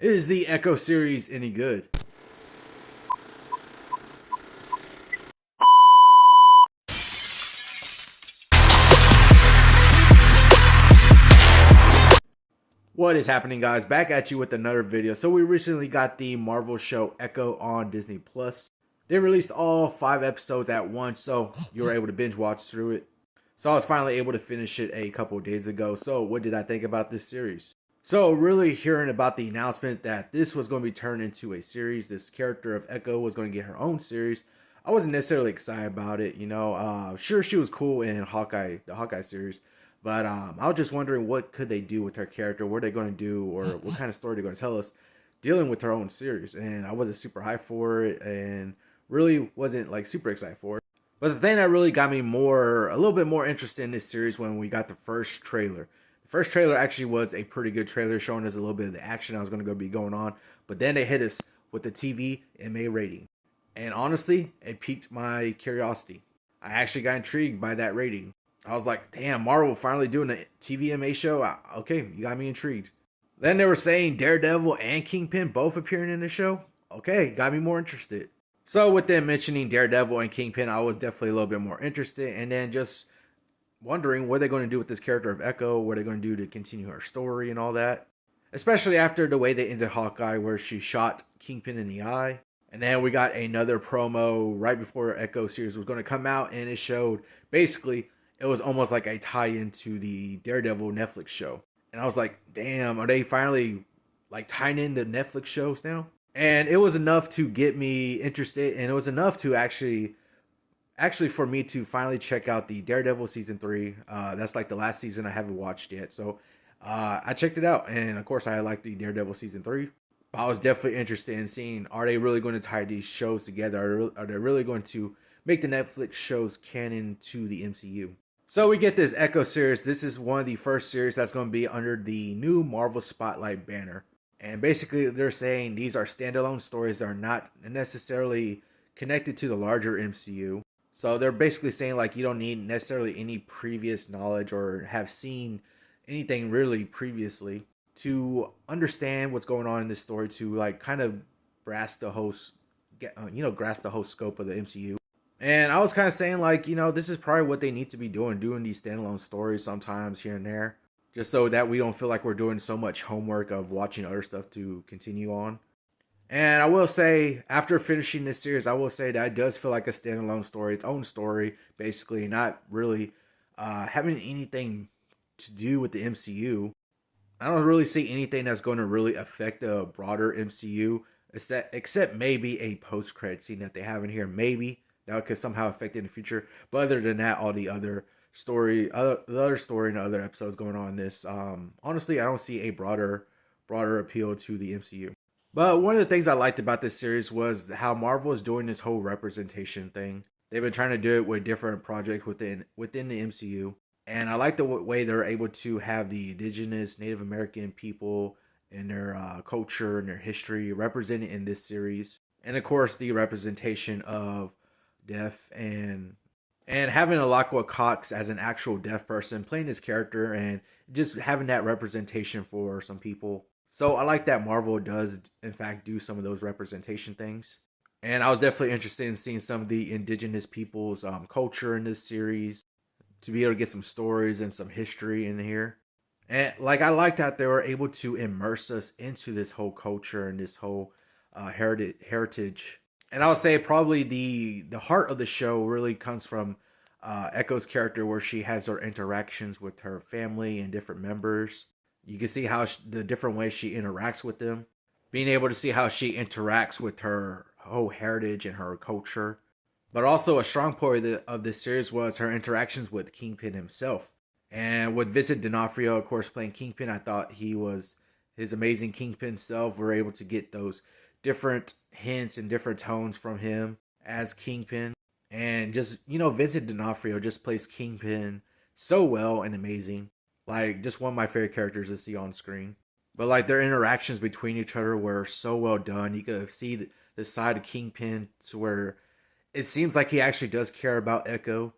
Is the Echo series any good? What is happening, guys? Back at you with another video. So we recently got the Marvel show Echo on Disney Plus. They released all 5 episodes at once, so you were able to binge watch through it. So I was finally able to finish it a couple of days ago. So what did I think about this series? So really hearing about the announcement that this was going to be turned into a series, this character of Echo was going to get her own series. I wasn't necessarily excited about it. Sure, she was cool in Hawkeye, the Hawkeye series, but I was just wondering what could they do with her character, what are they going to do, or what kind of story they're going to tell us, dealing with her own series. And I wasn't super hyped for it, and really wasn't like super excited for it. But the thing that really got me a little bit more interested in this series when we got the first trailer. The first trailer actually was a pretty good trailer, showing us a little bit of the action that was going to be going on. But then they hit us with the TVMA rating, and honestly, it piqued my curiosity. I actually got intrigued by that rating. I was like, damn, Marvel finally doing a TVMA show? Okay, you got me intrigued. Then they were saying Daredevil and Kingpin both appearing in the show. Okay, got me more interested. So with them mentioning Daredevil and Kingpin, I was definitely a little bit more interested. And then just wondering what they're going to do with this character of Echo, what they're going to do to continue her story and all that. Especially after the way they ended Hawkeye, where she shot Kingpin in the eye. And then we got another promo right before Echo series was going to come out, and it showed basically it was almost like a tie-in to the Daredevil Netflix show. And I was like, damn, are they finally like tying in the Netflix shows now? And it was enough to get me interested, and it was enough to actually for me to finally check out the Daredevil season 3. That's like the last season I haven't watched yet. So I checked it out, and of course I like the Daredevil season 3. I was definitely interested in seeing, are they really going to tie these shows together? Are they really going to make the Netflix shows canon to the MCU? So we get this Echo series. This is one of the first series that's going to be under the new Marvel Spotlight banner. And basically they're saying these are standalone stories that are not necessarily connected to the larger MCU. So they're basically saying like you don't need necessarily any previous knowledge or have seen anything really previously to understand what's going on in this story, to like kind of grasp the whole grasp the whole scope of the MCU. And I was kind of saying like, this is probably what they need to be doing these standalone stories sometimes here and there, just so that we don't feel like we're doing so much homework of watching other stuff to continue on. And I will say, after finishing this series, I will say that it does feel like a standalone story, its own story, basically, not really having anything to do with the MCU. I don't really see anything that's going to really affect the broader MCU, except maybe a post-credit scene that they have in here. Maybe that could somehow affect it in the future. But other than that, all the other the other story and the other episodes going on in this, honestly, I don't see a broader appeal to the MCU. But one of the things I liked about this series was how Marvel is doing this whole representation thing. They've been trying to do it with different projects within the MCU, and I like the way they're able to have the indigenous Native American people and their culture and their history represented in this series, and of course the representation of deaf and having Alaqua Cox as an actual deaf person playing his character, and just having that representation for some people. So I like that Marvel does, in fact, do some of those representation things. And I was definitely interested in seeing some of the indigenous people's culture in this series, to be able to get some stories and some history in here. And like I liked that they were able to immerse us into this whole culture and this whole heritage. And I would say probably the heart of the show really comes from Echo's character, where she has her interactions with her family and different members. You can see how the different ways she interacts with them, being able to see how she interacts with her whole heritage and her culture. But also a strong point of this series was her interactions with Kingpin himself. And with Vincent D'Onofrio, of course, playing Kingpin, I thought he was his amazing Kingpin self. We're able to get those different hints and different tones from him as Kingpin. And just, Vincent D'Onofrio just plays Kingpin so well and amazing. Like, just one of my favorite characters to see on screen. But like their interactions between each other were so well done. You could see the side of Kingpin to where it seems like he actually does care about Echo.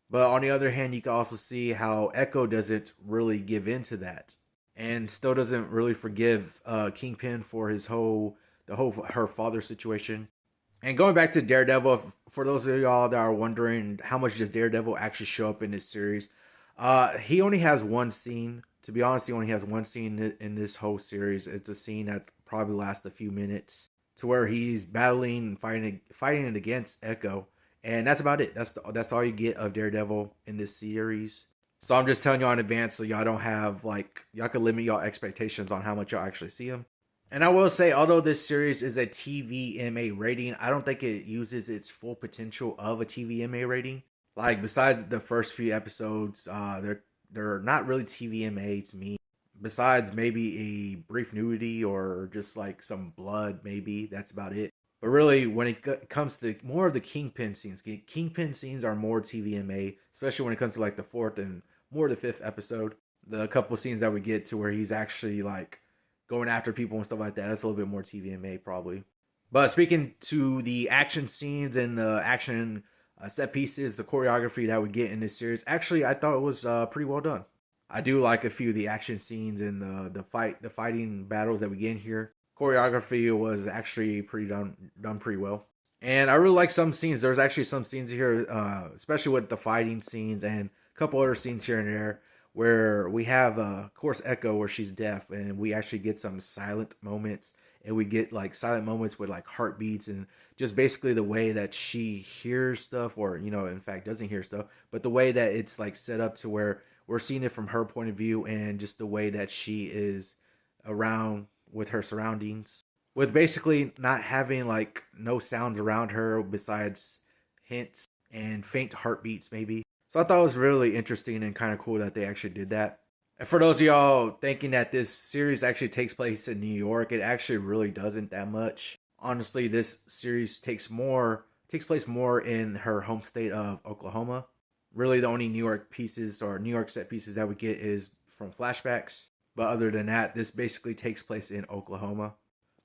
But on the other hand, you can also see how Echo doesn't really give in to that. and still doesn't really forgive Kingpin for her father situation. And going back to Daredevil, for those of y'all that are wondering how much does Daredevil actually show up in this series, he only has one scene. To be honest, he only has one scene in this whole series. It's a scene that probably lasts a few minutes, to where he's battling and fighting it against Echo, and that's about it. That's all you get of Daredevil in this series. So I'm just telling y'all in advance, so y'all don't have like y'all can limit y'all expectations on how much y'all actually see him. And I will say, although this series is a TVMA rating, I don't think it uses its full potential of a TVMA rating. Like besides the first few episodes, they're not really TVMA to me. Besides maybe a brief nudity or just like some blood, maybe that's about it. But really, when it comes to more of the Kingpin scenes are more TVMA, especially when it comes to like the fourth and more the fifth episode. The couple scenes that we get to where he's actually like going after people and stuff like that. That's a little bit more TVMA probably. But speaking to the action scenes and the action set pieces, the choreography that we get in this series, actually I thought it was pretty well done. I do like a few of the action scenes and the fighting battles that we get in here. Choreography was actually pretty done pretty well. And I really like some scenes. There's actually some scenes here, especially with the fighting scenes and a couple other scenes here and there, where we have, of course, Echo, where she's deaf, and we actually get some silent moments, and we get like silent moments with like heartbeats and just basically the way that she hears stuff, or in fact, doesn't hear stuff, but the way that it's like set up to where we're seeing it from her point of view, and just the way that she is around with her surroundings, with basically not having like no sounds around her besides hints and faint heartbeats, maybe. So I thought it was really interesting and kind of cool that they actually did that. And for those of y'all thinking that this series actually takes place in New York, it actually really doesn't that much. Honestly, this series takes place more in her home state of Oklahoma. Really, the only New York pieces or New York set pieces that we get is from flashbacks. But other than that, this basically takes place in Oklahoma.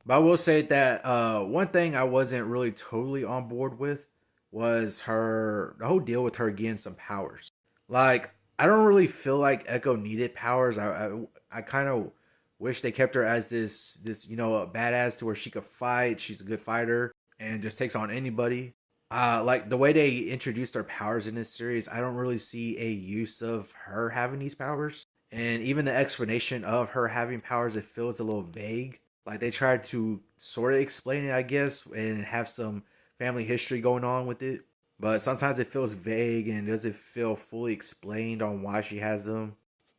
But I will say that one thing I wasn't really totally on board with was the whole deal with her getting some powers. Like, I don't really feel like Echo needed powers. I kind of wish they kept her as this a badass to where she could fight. She's a good fighter and just takes on anybody. Like the way they introduced her powers in this series, I don't really see a use of her having these powers. And even the explanation of her having powers, it feels a little vague. Like they tried to sort of explain it, I guess, and have some family history going on with it. But sometimes it feels vague and doesn't feel fully explained on why she has them.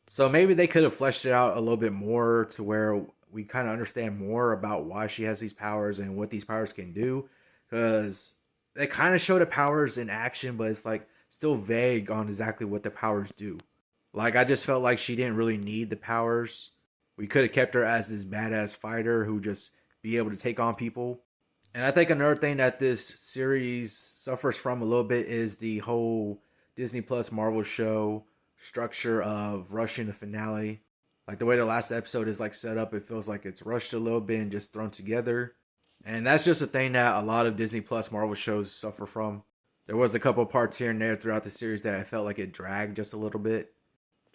So maybe they could have fleshed it out a little bit more to where we kind of understand more about why she has these powers and what these powers can do. Because they kind of show the powers in action, but it's like still vague on exactly what the powers do. Like I just felt like she didn't really need the powers. We could have kept her as this badass fighter who just be able to take on people. And I think another thing that this series suffers from a little bit is the whole Disney Plus Marvel show structure of rushing the finale. Like the way the last episode is like set up, it feels like it's rushed a little bit and just thrown together. And that's just a thing that a lot of Disney Plus Marvel shows suffer from. There was a couple parts here and there throughout the series that I felt like it dragged just a little bit.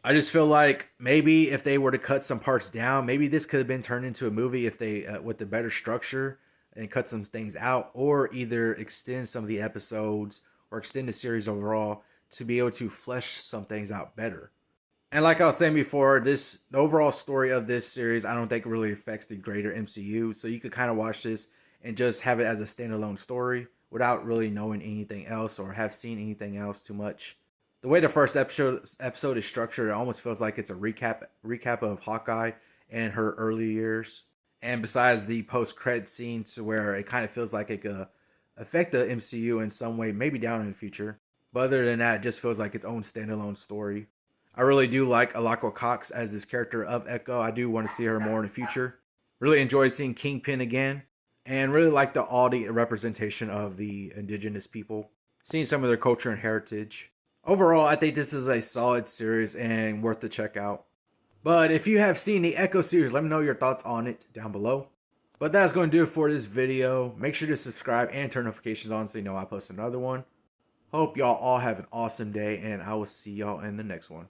I just feel like maybe if they were to cut some parts down, maybe this could have been turned into a movie if they with the better structure and cut some things out, or either extend some of the episodes or extend the series overall to be able to flesh some things out better. And like I was saying before, the overall story of this series, I don't think really affects the greater MCU. So you could kind of watch this and just have it as a standalone story without really knowing anything else or have seen anything else too much. The way the first episode is structured, it almost feels like it's a recap of Hawkeye and her early years. And besides the post-credit scenes where it kind of feels like it could affect the MCU in some way, maybe down in the future. But other than that, it just feels like its own standalone story. I really do like Alaqua Cox as this character of Echo. I do want to see her more in the future. Really enjoyed seeing Kingpin again. And really like all the representation of the indigenous people. Seeing some of their culture and heritage. Overall, I think this is a solid series and worth the check out. But if you have seen the Echo series, let me know your thoughts on it down below. But that's going to do it for this video. Make sure to subscribe and turn notifications on so you know I post another one. Hope y'all all have an awesome day, and I will see y'all in the next one.